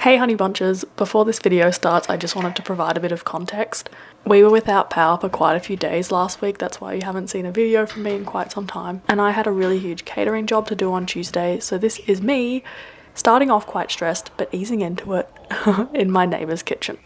Hey honey bunches, before this video starts I just wanted to provide a bit of context. We were without power for quite a few days last week, that's why you haven't seen a video from me in quite some time. And I had a really huge catering job to do on Tuesday, so this is me starting off quite stressed but easing into it in my neighbour's kitchen.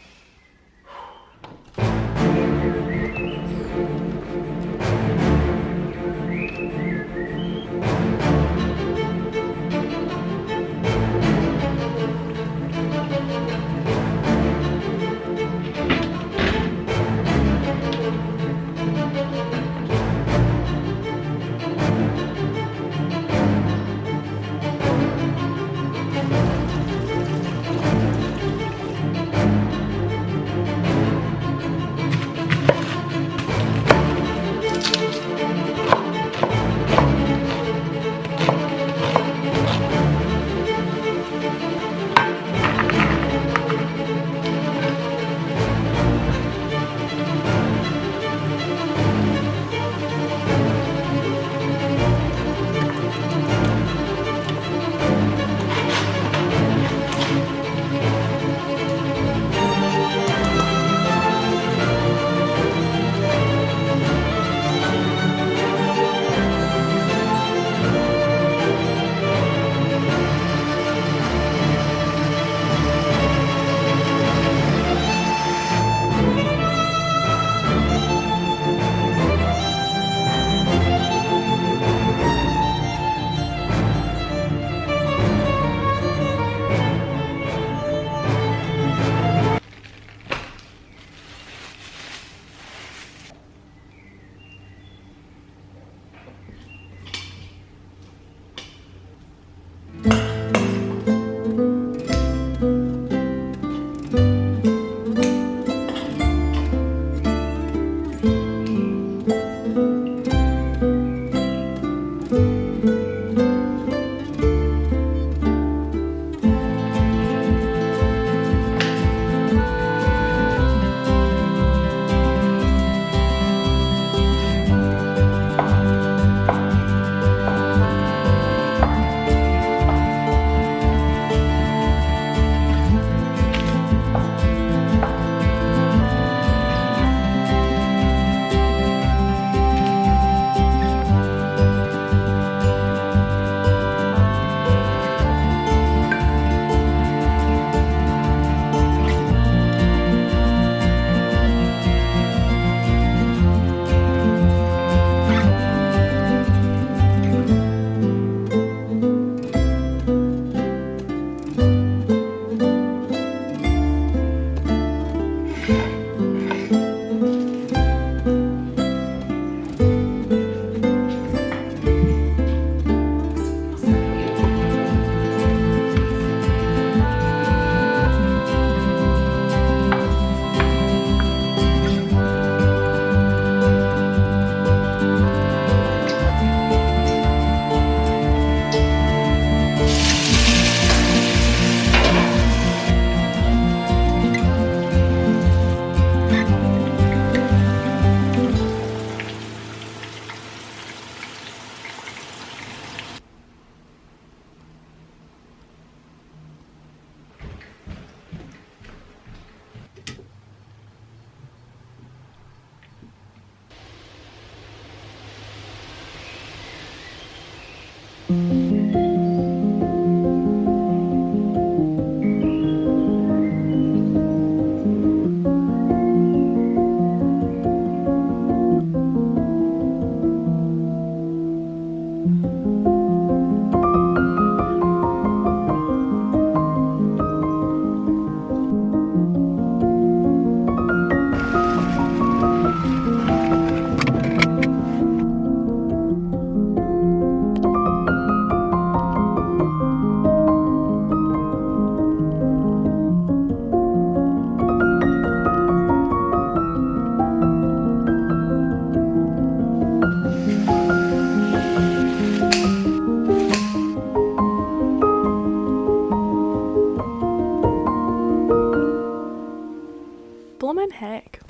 Bloomin' heck.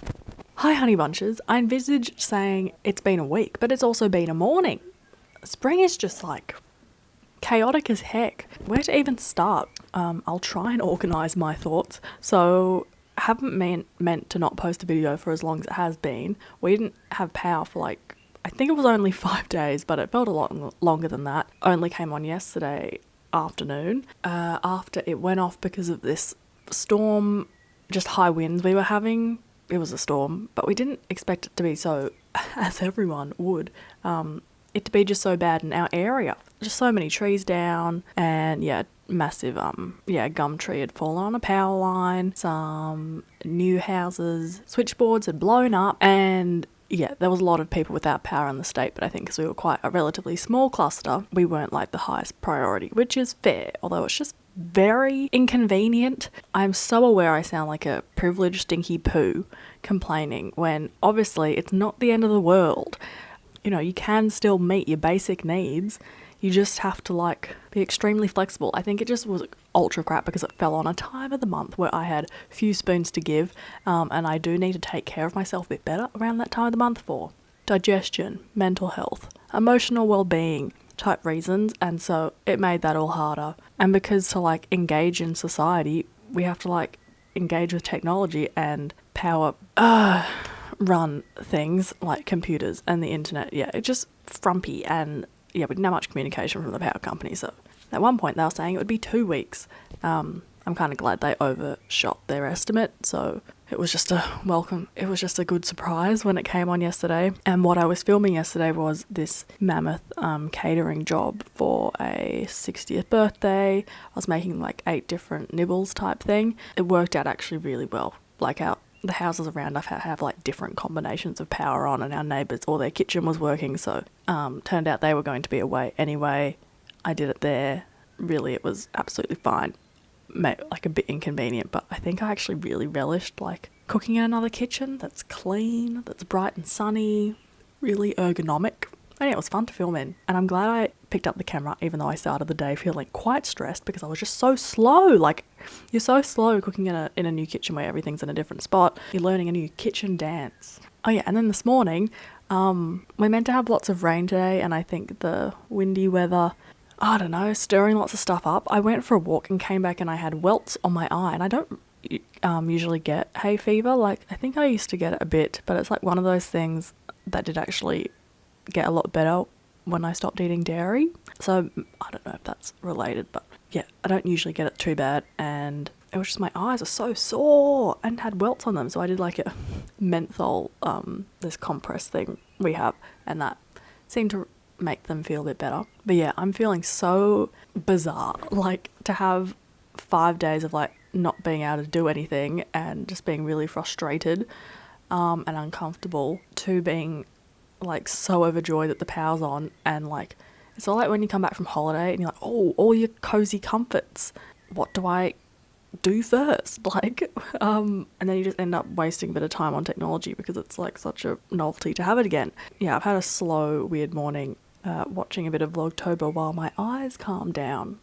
Hi honey bunches, I envisaged saying it's been a week, but it's also been a morning. Spring is just like chaotic as heck. Where to even start? I'll try and organise my thoughts. So I haven't meant to not post a video for as long as it has been. We didn't have power for like, I think it was only 5 days, but it felt a lot longer than that. Only came on yesterday afternoon, after it went off because of this storm, just high winds we were having. It was a storm, but we didn't expect it to be so, as everyone would, it to be just so bad in our area. Just so many trees down, and yeah, massive gum tree had fallen on a power line. Some new houses, switchboards had blown up, and yeah, there was a lot of people without power in the state, but I think because we were quite a relatively small cluster, we weren't like the highest priority, which is fair, although it's just very inconvenient. I'm so aware I sound like a privileged stinky poo complaining when obviously it's not the end of the world. You know, you can still meet your basic needs. You just have to like be extremely flexible. I think it just was ultra crap because it fell on a time of the month where I had few spoons to give, and I do need to take care of myself a bit better around that time of the month for digestion, mental health, emotional well-being type reasons, and so it made that all harder. And because to like engage in society, we have to like engage with technology and power run things like computers and the internet. Yeah, it's just frumpy, and yeah, we didn't have much communication from the power company. So at one point they were saying it would be 2 weeks. I'm kind of glad they overshot their estimate. So it was just a good surprise when it came on yesterday. And what I was filming yesterday was this mammoth catering job for a 60th birthday. I was making like 8 different nibbles type thing. It worked out actually really well. Like the houses around us have like different combinations of power on, and our neighbours, or their kitchen was working, so turned out they were going to be away anyway. I did it there. Really, it was absolutely fine. Like a bit inconvenient, but I think I actually really relished like cooking in another kitchen that's clean, that's bright and sunny, really ergonomic. And yeah, it was fun to film in, and I'm glad I picked up the camera even though I started the day feeling quite stressed because I was just so slow. Like, you're so slow cooking in a new kitchen where everything's in a different spot. You're learning a new kitchen dance. Oh yeah, and then this morning, we're meant to have lots of rain today, and I think the windy weather, I don't know, stirring lots of stuff up. I went for a walk and came back and I had welts on my eye, and I don't usually get hay fever. Like, I think I used to get it a bit, but it's like one of those things that did actually get a lot better when I stopped eating dairy. So I don't know if that's related, but yeah, I don't usually get it too bad, and it was just my eyes are so sore and had welts on them. So I did like a menthol, this compress thing we have, and that seemed to make them feel a bit better. But yeah, I'm feeling so bizarre, like to have 5 days of like not being able to do anything and just being really frustrated and uncomfortable, to being like so overjoyed that the power's on. And like, it's all like when you come back from holiday and you're like, oh, all your cozy comforts, what do I do first? Like, and then you just end up wasting a bit of time on technology because it's like such a novelty to have it again. Yeah, I've had a slow, weird morning watching a bit of Vlogtober while my eyes calm down.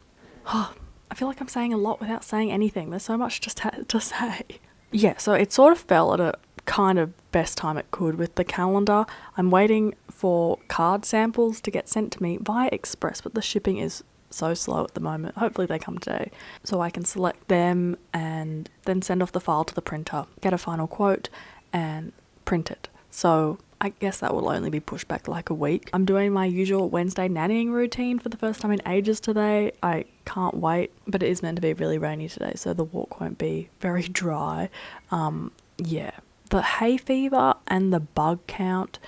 I feel like I'm saying a lot without saying anything. There's so much just to say. Yeah, so it sort of fell at a kind of best time it could with the calendar. I'm waiting for card samples to get sent to me via express, but the shipping is so slow at the moment. Hopefully they come today so I can select them and then send off the file to the printer, get a final quote and print it. So I guess that will only be pushed back like a week. I'm doing my usual Wednesday nannying routine for the first time in ages today. I can't wait, but it is meant to be really rainy today, so the walk won't be very dry. Yeah, the hay fever and the bug count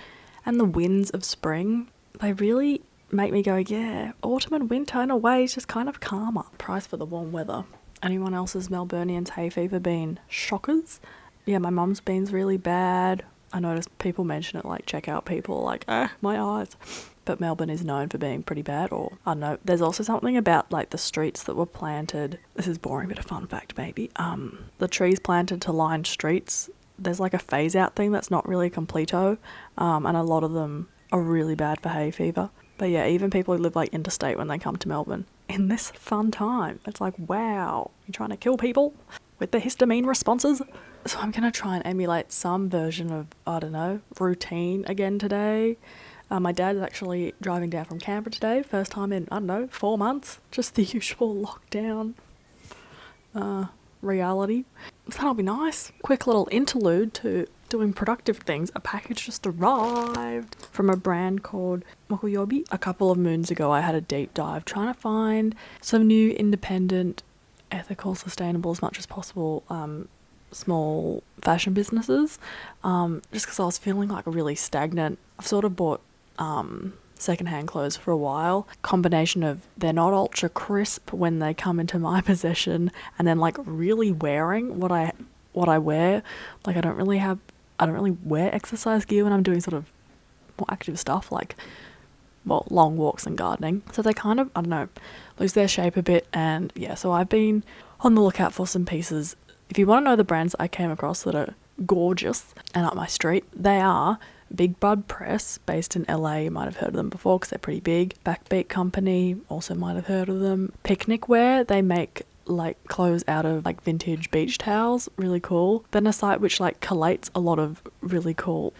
and the winds of spring, they really make me go, yeah, autumn and winter in a way is just kind of calmer. Price for the warm weather. Anyone else's Melburnians hay fever been shockers? Yeah, my mum's been's really bad. I noticed people mention it, like checkout people, like, my eyes. But Melbourne is known for being pretty bad, or I don't know. There's also something about like the streets that were planted. This is boring, but a fun fact maybe. The trees planted to line streets, there's like a phase out thing that's not really completo, and a lot of them are really bad for hay fever. But yeah, even people who live like interstate, when they come to Melbourne in this fun time, it's like, wow, you're trying to kill people with the histamine responses. So I'm going to try and emulate some version of, I don't know, routine again today. My dad's actually driving down from Canberra today, first time in, I don't know, 4 months. Just the usual lockdown. reality. So that'll be nice. Quick little interlude to doing productive things. A package just arrived from a brand called Mokuyobi. A couple of moons ago I had a deep dive trying to find some new independent, ethical, sustainable as much as possible small fashion businesses, just because I was feeling like really stagnant. I've sort of bought secondhand clothes for a while. Combination of they're not ultra crisp when they come into my possession, and then like really wearing what I wear. Like I don't really wear exercise gear when I'm doing sort of more active stuff like, well, long walks and gardening. So they kind of, I don't know, lose their shape a bit. And yeah, so I've been on the lookout for some pieces. If you want to know the brands I came across that are gorgeous and up my street, they are Big Bud Press, based in LA. You might have heard of them before because they're pretty big. Backbeat Company, also might have heard of them. Picnic Wear, they make like clothes out of like vintage beach towels, really cool. Then a site which like collates a lot of really cool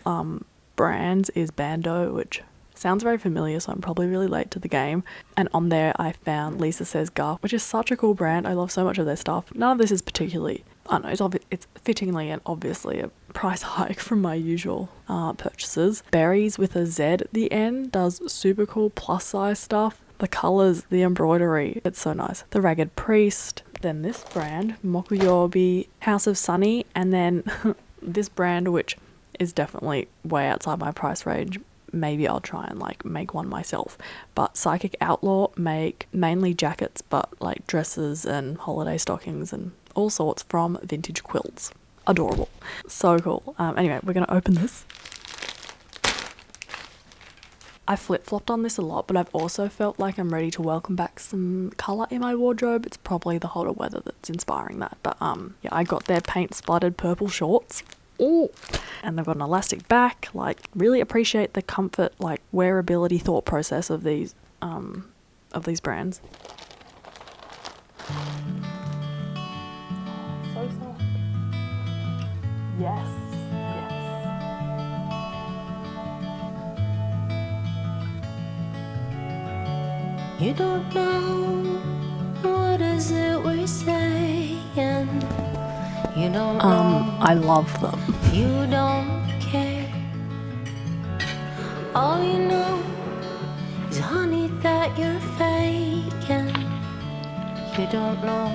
brands is Bando, which sounds very familiar, so I'm probably really late to the game. And on there I found Lisa Says Garf, which is such a cool brand. I love so much of their stuff. None of this is particularly, I don't know, it's fittingly and obviously a price hike from my usual purchases. Berries with a Z at the end does super cool plus size stuff. The colours, the embroidery, it's so nice. The Ragged Priest, then this brand, Mokuyobi, House of Sunny, and then this brand which is definitely way outside my price range. Maybe I'll try and like make one myself. But Psychic Outlaw make mainly jackets, but like dresses and holiday stockings and all sorts from vintage quilts. Adorable. So cool. Anyway, we're going to open this. I flip-flopped on this a lot, but I've also felt like I'm ready to welcome back some colour in my wardrobe. It's probably the hotter weather that's inspiring that. But yeah, I got their paint-splattered purple shorts. Ooh. And they've got an elastic back. Like, really appreciate the comfort, like wearability thought process of these brands. So soft. Yes. You don't know what is it we're saying. You don't know. I love them. You don't care. All you know is honey that you're faking. You don't know.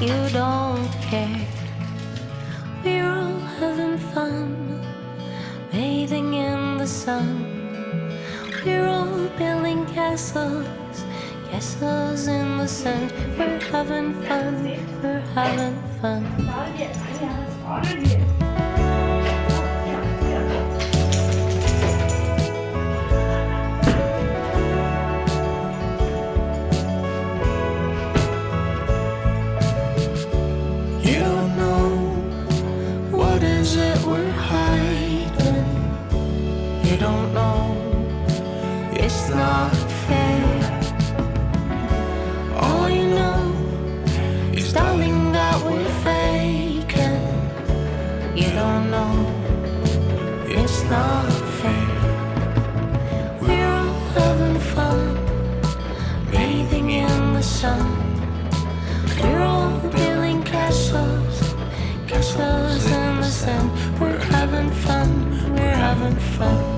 You don't care. We're all having fun, bathing in the sun. We're all building castles, castles in the sand. We're having fun, we're having fun. You don't know what is it we're hiding. You don't know. It's not fair. All you know is, darling, that we're faking. You don't know. It's not fair. We're all having fun, bathing in the sun. We're all building castles, castles in the sand. We're having fun, we're having fun.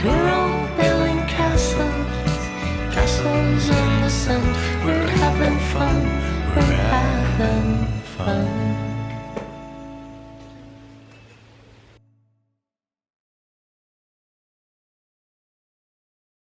We're all building castles, castles in the sun. We're having fun, we're having fun.